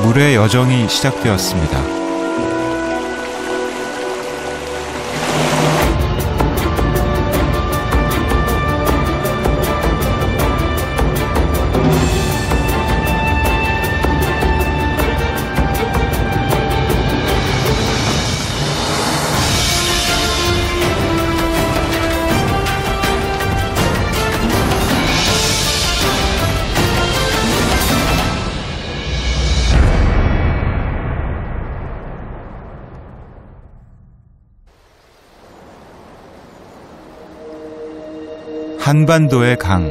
물의 여정이 시작되었습니다. 한반도의 강.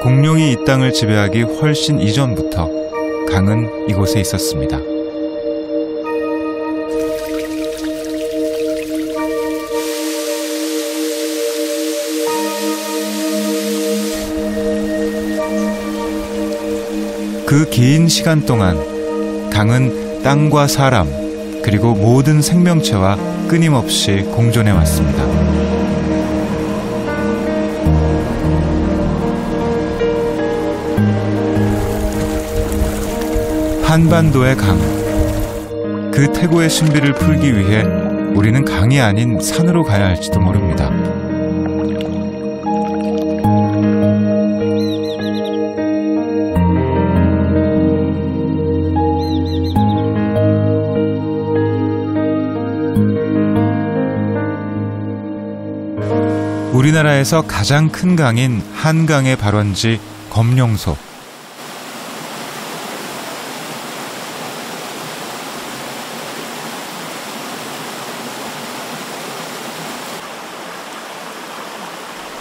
공룡이 이 땅을 지배하기 훨씬 이전부터 강은 이곳에 있었습니다. 그 긴 시간 동안 강은 땅과 사람, 그리고 모든 생명체와 끊임없이 공존해 왔습니다. 한반도의 강. 그 태고의 신비를 풀기 위해 우리는 강이 아닌 산으로 가야 할지도 모릅니다. 우리나라에서 가장 큰 강인 한강의 발원지 검룡소.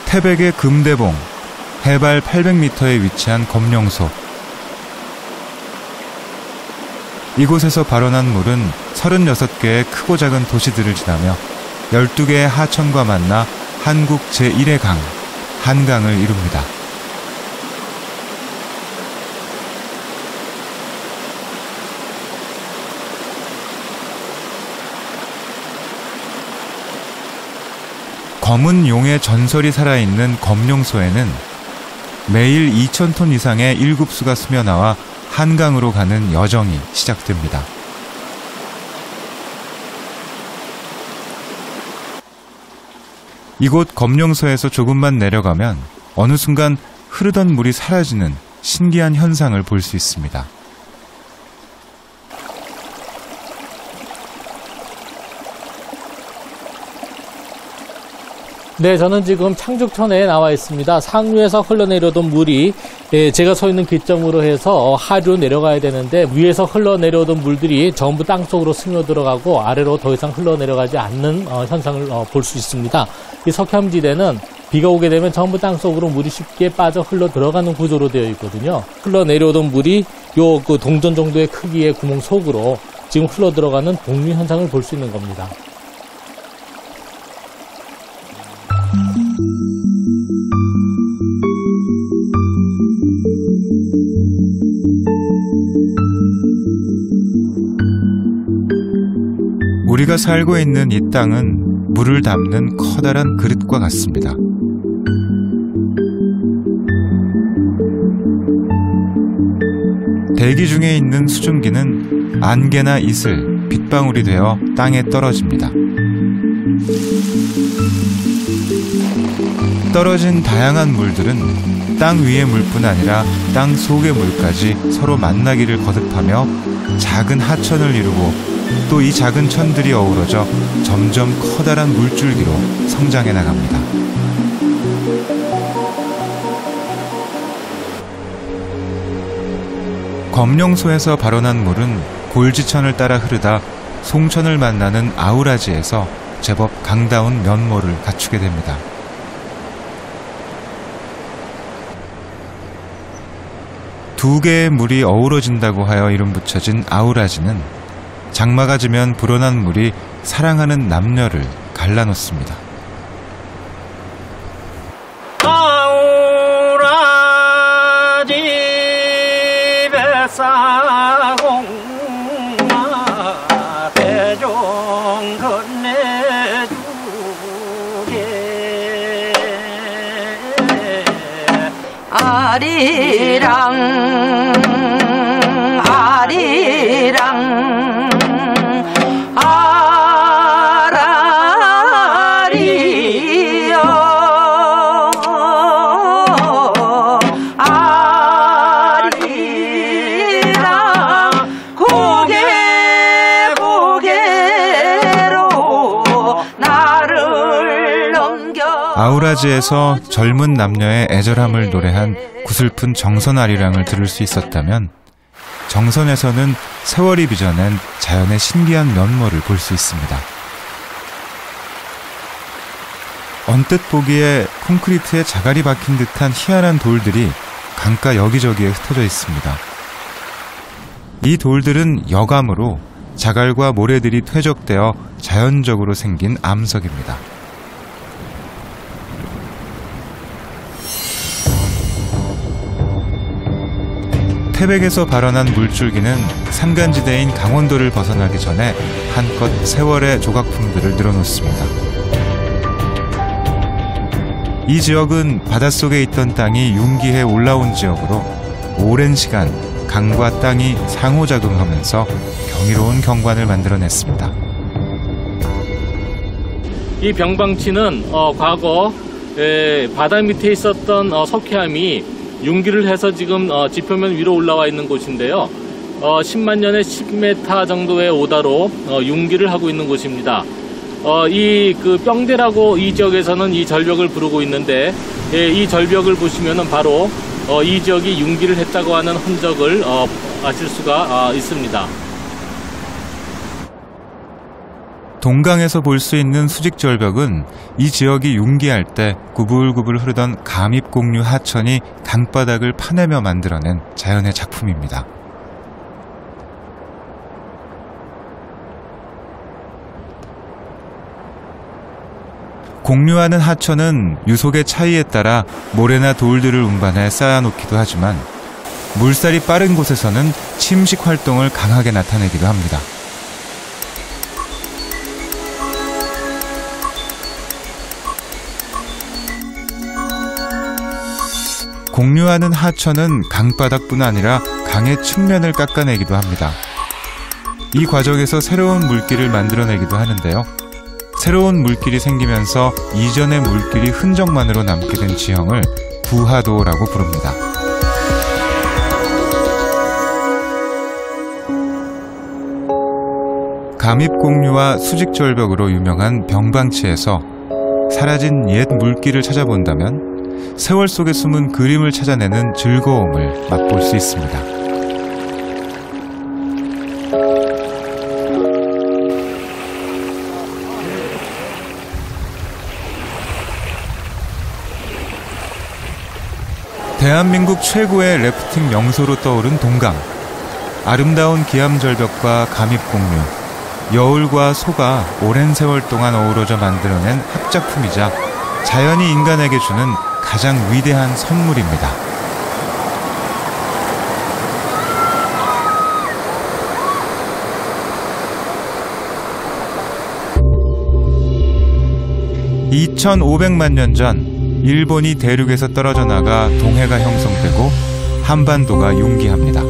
태백의 금대봉, 해발 800m에 위치한 검룡소. 이곳에서 발원한 물은 36개의 크고 작은 도시들을 지나며 12개의 하천과 만나 한국 제1의 강, 한강을 이룹니다. 검은 용의 전설이 살아있는 검룡소에는 매일 2,000톤 이상의 일급수가 스며나와 한강으로 가는 여정이 시작됩니다. 이곳 검룡소에서 조금만 내려가면 어느 순간 흐르던 물이 사라지는 신기한 현상을 볼 수 있습니다. 네, 저는 지금 창죽천에 나와 있습니다. 상류에서 흘러내려오던 물이 제가 서 있는 기점으로 해서 하류로 내려가야 되는데 위에서 흘러내려오던 물들이 전부 땅속으로 스며들어가고 아래로 더 이상 흘러내려가지 않는 현상을 볼 수 있습니다. 이 석혐지대는 비가 오게 되면 전부 땅속으로 물이 쉽게 빠져 흘러 들어가는 구조로 되어 있거든요. 흘러내려오던 물이 그 동전 정도의 크기의 구멍 속으로 지금 흘러 들어가는 복류 현상을 볼 수 있는 겁니다. 우리가 살고 있는 이 땅은 물을 담는 커다란 그릇과 같습니다. 대기 중에 있는 수증기는 안개나 이슬, 빗방울이 되어 땅에 떨어집니다. 떨어진 다양한 물들은 땅 위의 물뿐 아니라 땅 속의 물까지 서로 만나기를 거듭하며 작은 하천을 이루고 또 이 작은 천들이 어우러져 점점 커다란 물줄기로 성장해 나갑니다. 검룡소에서 발원한 물은 골지천을 따라 흐르다 송천을 만나는 아우라지에서 제법 강다운 면모를 갖추게 됩니다. 두 개의 물이 어우러진다고 하여 이름 붙여진 아우라지는 장마가 지면 불어난 물이 사랑하는 남녀를 갈라놓습니다. 아우라지 뱃살 쌀쌀공마 대종 건네주게 아리랑 아리랑 아라리여 아리랑 고개 고개로 나를 넘겨. 아우라지에서 젊은 남녀의 애절함을 노래한 구슬픈 정선아리랑을 들을 수 있었다면, 정선에서는 세월이 빚어낸 자연의 신비한 면모를 볼 수 있습니다. 언뜻 보기에 콘크리트에 자갈이 박힌 듯한 희한한 돌들이 강가 여기저기에 흩어져 있습니다. 이 돌들은 여감으로 자갈과 모래들이 퇴적되어 자연적으로 생긴 암석입니다. 태백에서 발원한 물줄기는 산간지대인 강원도를 벗어나기 전에 한껏 세월의 조각품들을 늘어놓습니다. 이 지역은 바닷속에 있던 땅이 융기해 올라온 지역으로 오랜 시간 강과 땅이 상호작용하면서 경이로운 경관을 만들어냈습니다. 이 병방치는 과거 바다 밑에 있었던 석회암이 융기를 해서 지금 지표면 위로 올라와 있는 곳인데요. 10만 년에 10m 정도의 오다로 융기를 하고 있는 곳입니다. 이 뿅대라고 이 지역에서는 이 절벽을 부르고 있는데, 이 절벽을 보시면은 바로 이 지역이 융기를 했다고 하는 흔적을 아실 수가 있습니다. 동강에서 볼 수 있는 수직절벽은 이 지역이 융기할 때 구불구불 흐르던 감입공류 하천이 강바닥을 파내며 만들어낸 자연의 작품입니다. 공류하는 하천은 유속의 차이에 따라 모래나 돌들을 운반해 쌓아놓기도 하지만, 물살이 빠른 곳에서는 침식 활동을 강하게 나타내기도 합니다. 공류하는 하천은 강바닥뿐 아니라 강의 측면을 깎아내기도 합니다. 이 과정에서 새로운 물길을 만들어내기도 하는데요. 새로운 물길이 생기면서 이전의 물길이 흔적만으로 남게 된 지형을 부하도라고 부릅니다. 감입공류와 수직절벽으로 유명한 병방치에서 사라진 옛 물길을 찾아본다면 세월 속에 숨은 그림을 찾아내는 즐거움을 맛볼 수 있습니다. 대한민국 최고의 래프팅 명소로 떠오른 동강. 아름다운 기암절벽과 감입공류, 여울과 소가 오랜 세월 동안 어우러져 만들어낸 합작품이자 자연이 인간에게 주는 가장 위대한 선물입니다. (2500만 년) 전 일본이 대륙에서 떨어져 나가 동해가 형성되고 한반도가 융기합니다.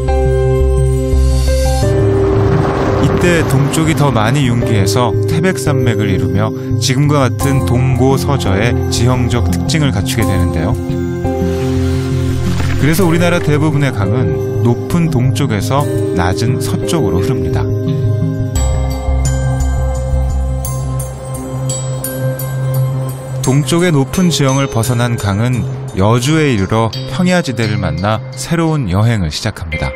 이때 동쪽이 더 많이 융기해서 태백산맥을 이루며 지금과 같은 동고서저의 지형적 특징을 갖추게 되는데요. 그래서 우리나라 대부분의 강은 높은 동쪽에서 낮은 서쪽으로 흐릅니다. 동쪽의 높은 지형을 벗어난 강은 여주에 이르러 평야지대를 만나 새로운 여행을 시작합니다.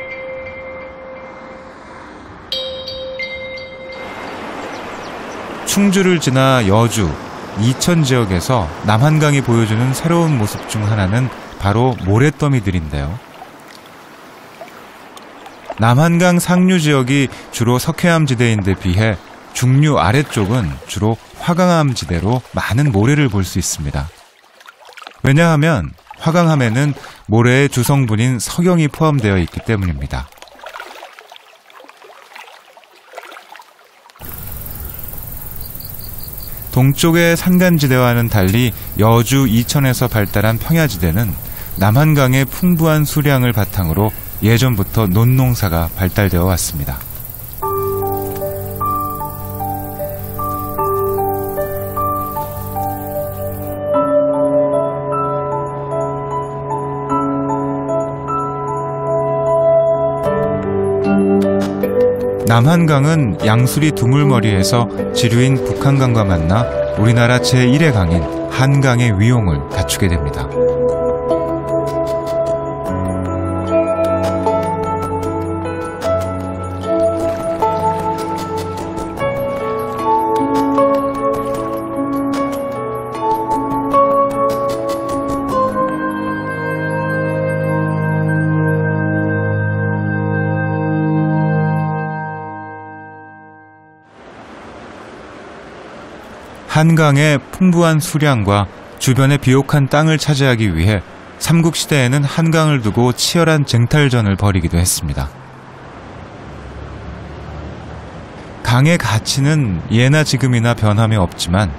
충주를 지나 여주, 이천 지역에서 남한강이 보여주는 새로운 모습 중 하나는 바로 모래더미들인데요. 남한강 상류 지역이 주로 석회암 지대인데 비해 중류 아래쪽은 주로 화강암 지대로 많은 모래를 볼 수 있습니다. 왜냐하면 화강암에는 모래의 주성분인 석영이 포함되어 있기 때문입니다. 동쪽의 산간지대와는 달리 여주, 이천에서 발달한 평야지대는 남한강의 풍부한 수량을 바탕으로 예전부터 논농사가 발달되어 왔습니다. 남한강은 양수리 두물머리에서 지류인 북한강과 만나 우리나라 제1의 강인 한강의 위용을 갖추게 됩니다. 한강의 풍부한 수량과 주변의 비옥한 땅을 차지하기 위해 삼국시대에는 한강을 두고 치열한 쟁탈전을 벌이기도 했습니다. 강의 가치는 예나 지금이나 변함이 없지만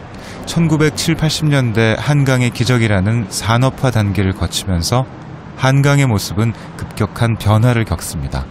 1970, 80년대 한강의 기적이라는 산업화 단계를 거치면서 한강의 모습은 급격한 변화를 겪습니다.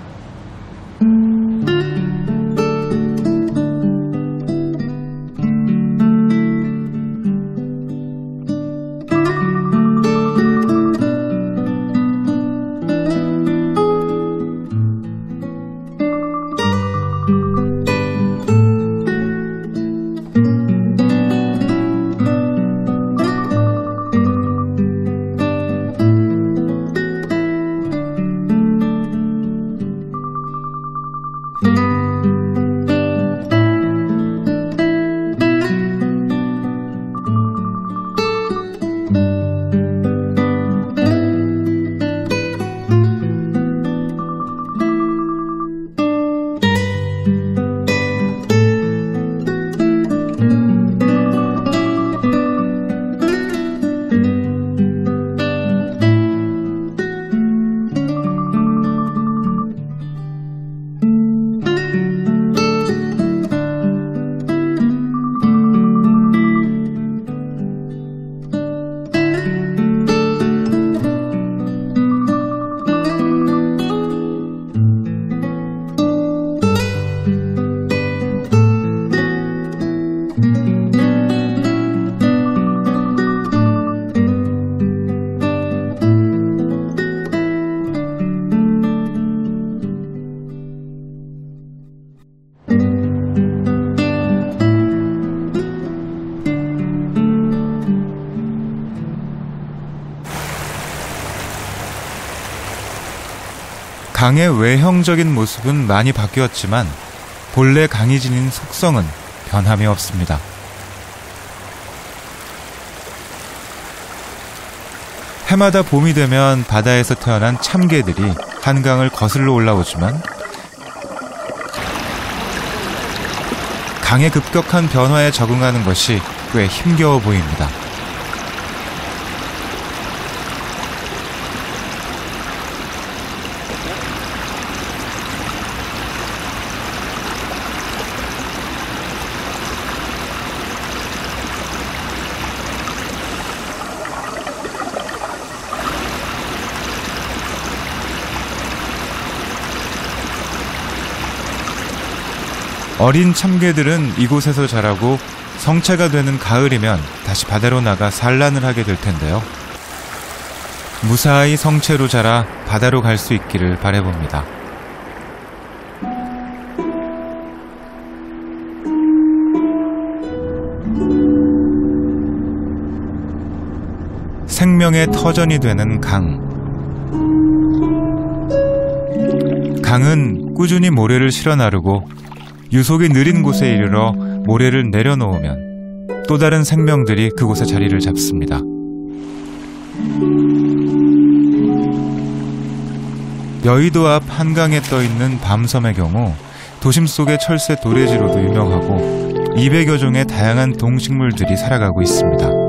강의 외형적인 모습은 많이 바뀌었지만 본래 강이 지닌 속성은 변함이 없습니다. 해마다 봄이 되면 바다에서 태어난 참개들이 한강을 거슬러 올라오지만 강의 급격한 변화에 적응하는 것이 꽤 힘겨워 보입니다. 어린 참개들은 이곳에서 자라고 성체가 되는 가을이면 다시 바다로 나가 산란을 하게 될 텐데요. 무사히 성체로 자라 바다로 갈 수 있기를 바라봅니다. 생명의 터전이 되는 강. 강은 꾸준히 모래를 실어 나르고 유속이 느린 곳에 이르러 모래를 내려놓으면 또 다른 생명들이 그곳에 자리를 잡습니다. 여의도 앞 한강에 떠있는 밤섬의 경우 도심 속의 철새 도래지로도 유명하고 200여 종의 다양한 동식물들이 살아가고 있습니다.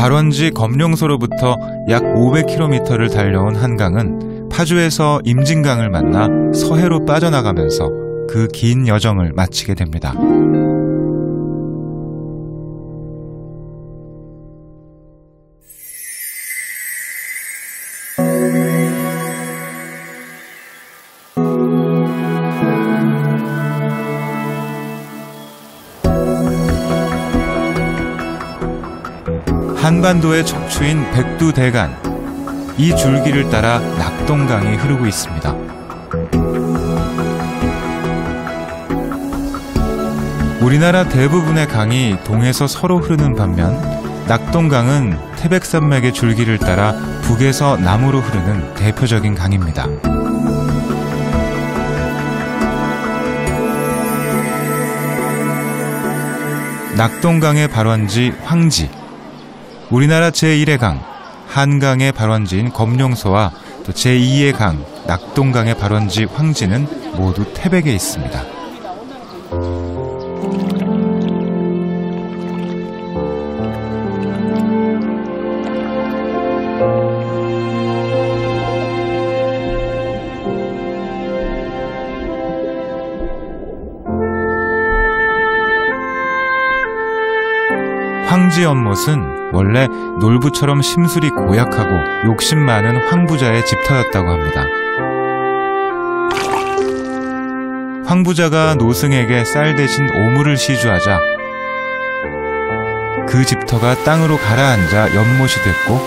발원지 검룡소로부터 약 500km를 달려온 한강은 파주에서 임진강을 만나 서해로 빠져나가면서 그 긴 여정을 마치게 됩니다. 한반도의 척추인 백두대간, 이 줄기를 따라 낙동강이 흐르고 있습니다. 우리나라 대부분의 강이 동에서 서로 흐르는 반면 낙동강은 태백산맥의 줄기를 따라 북에서 남으로 흐르는 대표적인 강입니다. 낙동강의 발원지 황지, 우리나라 제1의 강, 한강의 발원지인 검룡소와 또 제2의 강, 낙동강의 발원지 황지는 모두 태백에 있습니다. 황지 연못은 원래 놀부처럼 심술이 고약하고 욕심 많은 황부자의 집터였다고 합니다. 황부자가 노승에게 쌀 대신 오물을 시주하자 그 집터가 땅으로 가라앉아 연못이 됐고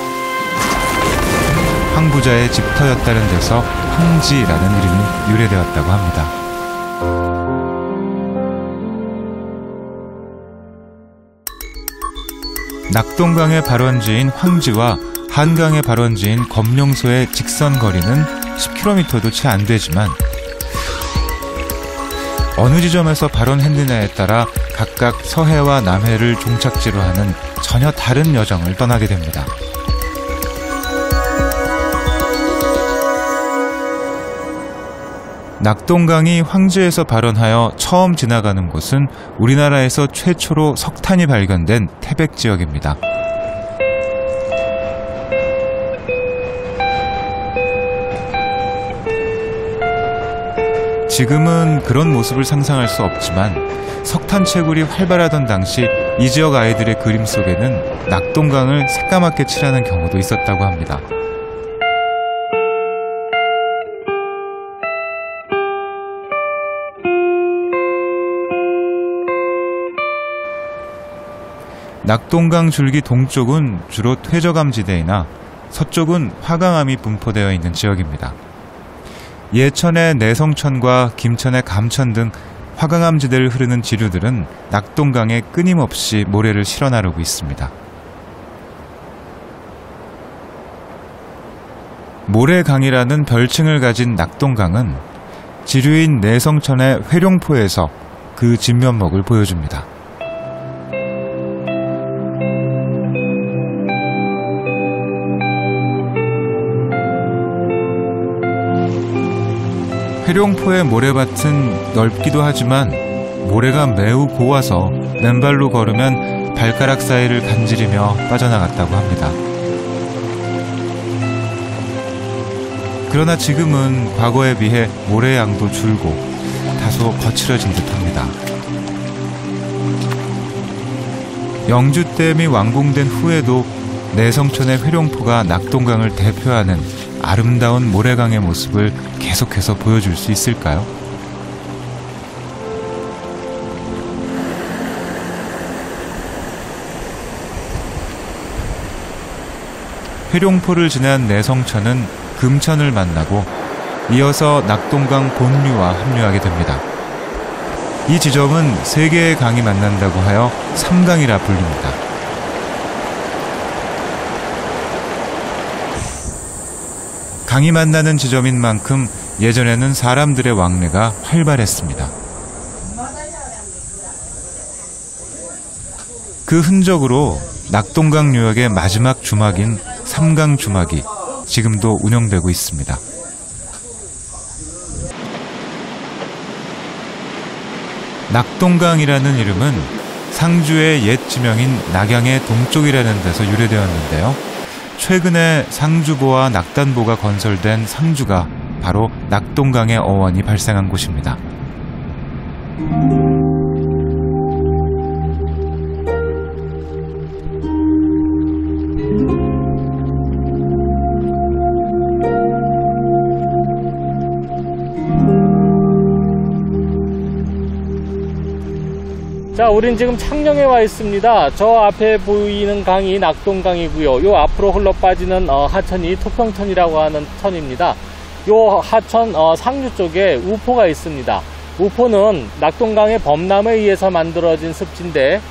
황부자의 집터였다는 데서 황지라는 이름이 유래되었다고 합니다. 낙동강의 발원지인 황지와 한강의 발원지인 검룡소의 직선 거리는 10km도 채 안 되지만 어느 지점에서 발원했느냐에 따라 각각 서해와 남해를 종착지로 하는 전혀 다른 여정을 떠나게 됩니다. 낙동강이 황지에서 발원하여 처음 지나가는 곳은 우리나라에서 최초로 석탄이 발견된 태백 지역입니다. 지금은 그런 모습을 상상할 수 없지만 석탄 채굴이 활발하던 당시 이 지역 아이들의 그림 속에는 낙동강을 새까맣게 칠하는 경우도 있었다고 합니다. 낙동강 줄기 동쪽은 주로 퇴적암지대이나 서쪽은 화강암이 분포되어 있는 지역입니다. 예천의 내성천과 김천의 감천 등 화강암지대를 흐르는 지류들은 낙동강에 끊임없이 모래를 실어 나르고 있습니다. 모래강이라는 별칭을 가진 낙동강은 지류인 내성천의 회룡포에서 그 진면목을 보여줍니다. 회룡포의 모래밭은 넓기도 하지만 모래가 매우 고와서 맨발로 걸으면 발가락 사이를 간지리며 빠져나갔다고 합니다. 그러나 지금은 과거에 비해 모래 양도 줄고 다소 거칠어진 듯합니다. 영주댐이 완공된 후에도 내성천의 회룡포가 낙동강을 대표하는 아름다운 모래강의 모습을 계속해서 보여줄 수 있을까요? 회룡포를 지난 내성천은 금천을 만나고 이어서 낙동강 본류와 합류하게 됩니다. 이 지점은 세 개의 강이 만난다고 하여 삼강이라 불립니다. 강이 만나는 지점인 만큼 예전에는 사람들의 왕래가 활발했습니다. 그 흔적으로 낙동강 유역의 마지막 주막인 삼강 주막이 지금도 운영되고 있습니다. 낙동강이라는 이름은 상주의 옛 지명인 낙양의 동쪽이라는 데서 유래되었는데요. 최근에 상주보와 낙단보가 건설된 상주가 바로 낙동강의 어원이 발생한 곳입니다. 자, 우린 지금 창녕에 와 있습니다. 저 앞에 보이는 강이 낙동강이고요. 요 앞으로 흘러 빠지는 하천이 토평천이라고 하는 천입니다. 요 하천 상류 쪽에 우포가 있습니다. 우포는 낙동강의 범람에 의해서 만들어진 습지인데,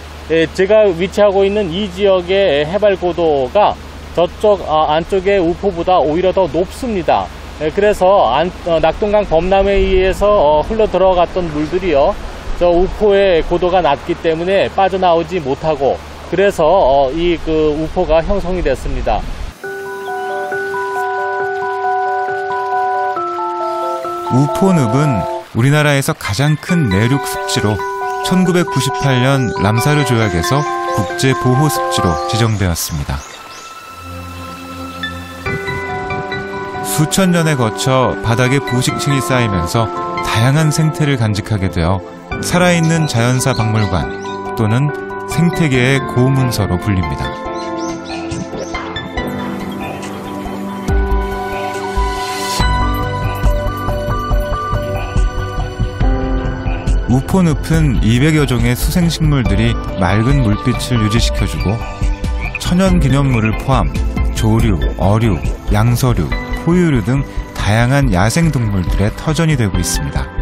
제가 위치하고 있는 이 지역의 해발 고도가 저쪽 안쪽의 우포보다 오히려 더 높습니다. 그래서 낙동강 범람에 의해서 흘러 들어갔던 물들이요, 저 우포의 고도가 낮기 때문에 빠져나오지 못하고, 그래서 이 우포가 형성이 됐습니다. 우포늪은 우리나라에서 가장 큰 내륙 습지로 1998년 람사르 조약에서 국제 보호 습지로 지정되었습니다. 수천 년에 거쳐 바닥에 부식층이 쌓이면서 다양한 생태를 간직하게 되어 살아있는 자연사 박물관 또는 생태계의 고문서로 불립니다. 우포늪은 200여 종의 수생식물들이 맑은 물빛을 유지시켜주고 천연기념물을 포함 조류, 어류, 양서류, 포유류 등 다양한 야생동물들의 터전이 되고 있습니다.